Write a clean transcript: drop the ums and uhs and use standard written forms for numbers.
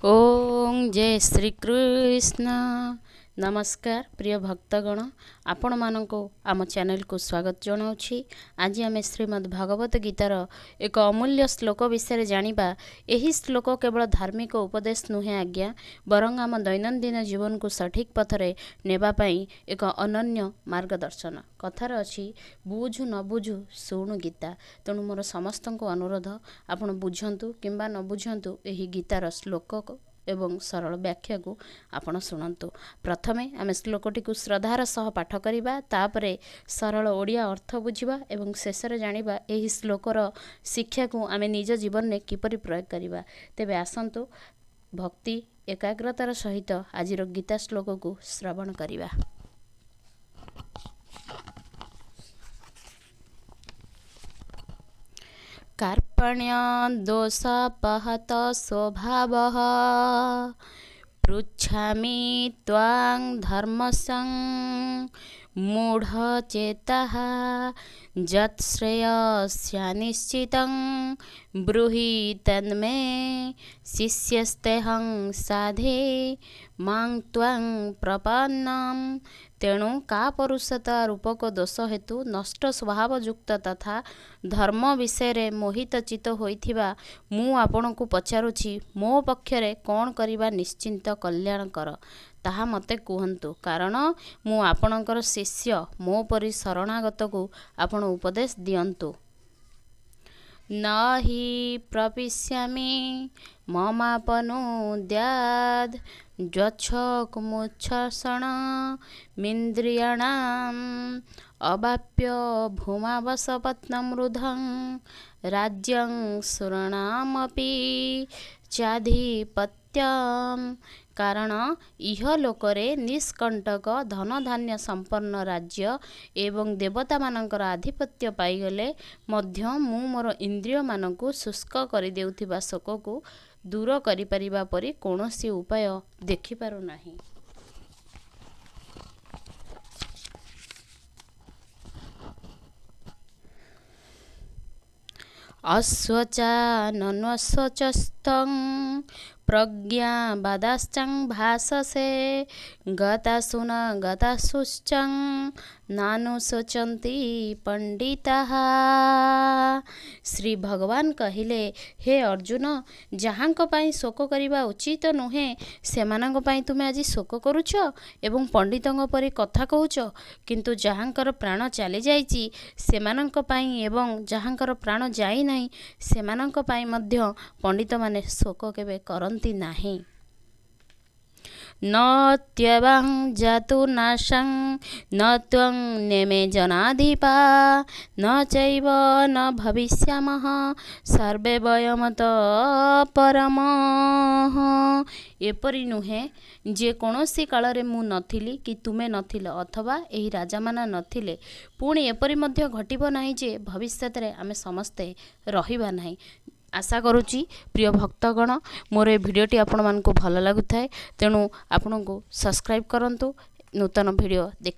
ओम जय श्री कृष्ण। नमस्कार प्रिय भक्तगण, आपण मानको आम चैनल को स्वागत जनाऊँगी। आज आम श्रीमद् भगवत गीतार एक अमूल्य श्लोक विषय जानिबा। एही श्लोक केवल धार्मिक उपदेश नुहे आज्ञा, बरং आम दैनंदिन जीवन को सठिक पथरे नेबा पई एक अनन्य मार्गदर्शन। कथार अछि बुझु न बुझु शुणु गीता। तेणु मोर समस्त को अनुरोध, आपण बुझंतु किंबा न बुझंतु एही गीतार श्लोक एवं सरल व्याख्या को आपण शुणु। प्रथमे आम श्लोकटी को श्रद्धार सह पाठ करिबा, तापरे सरल ओडिया अर्थ बुझिबा एवं शेषरे जानिबा एही श्लोकर शिक्षा को आम निज जीवन में किपरि प्रयोग करिबा। तेबे आसंतु भक्ति एकाग्रतार सहित आजिर गीता श्लोक को श्रवण करिबा। कार्पण्य दोषापहत स्वभावः पृच्छामि त्वां धर्मसं मूढचेतः यत्श्रेयस्यानिश्चितं ब्रूहि तन्मे शिष्यस्तेऽहं साधे मां त्वां प्रपन्नम्। तेणु का परुषता रूपक दोष हेतु नष्ट स्वभावयुक्त तथा धर्म विषय मोहित चित्त होइथिबा मु आपण को पचारुछि, मो पक्षरे कौन करिबा निश्चिंत कल्याणकर ताहा मते कुहंतु, कारण मु आपणकर शिष्य, मो परि शरणागत को आपण उपदेश दियंतु। न हि प्रपिष्यामि ममापनुद्याद् ज्वच्छकुमुच्छर्षण मिन्द्रियाणाम् अवाप्य भूमावसपत्नमृधं राज्यं सुराणामपि चाधिपत्यम्। कारण इह लोकरे निष्कंटक धन धान्य संपन्न राज्य एवं देवता मानकर आधिपत्य पाइगले मध्य मु मोर इंद्रिय मानकु शुष्क करि देउथिबा शोक को दूर करि परिबा परि कोनोसी उपाय देखि पारु नाही। अश्वचानन्वश्वचस्तं प्रज्ञा बादाश्चं भाससे गतासुन गतासुश्चं नानुशोचन्ति पंडिताः। श्री भगवान कहिले, हे अर्जुन, जहाँक पाई शोक करिबा उचित नुहे सेमानक पाई तुमे आज शोक करुछ एवं पंडितंग परि कथा कहूछ, किंतु जहाँकर प्राण चली जाइछि सेमानक पाई एवं जहाँकर प्राण जाई नाही सेमानक पाई मध्य पंडित माने शोक केबे करन्ति नाही। न त्यवां जातु नाशं न त्वं नेमे जनाधिपा न चैव न भविष्यामः सर्वे वयमत परमः। एपरि नुहे जे कौनसी कालरे मु नथिली कि तुमे नथिल अथवा एही राजामाना नथिले, पुणी एपरि मध्य घटिबो नाही जे भविष्यतरे आमे समस्ते रहिबा नाही। आशा करुच्ची प्रिय भक्तगण मोर ए भिडियोटी आपण मानकु भल लागुथाए, तेणु आपनको सब्सक्राइब करंतु नूतन भिडियो देखि।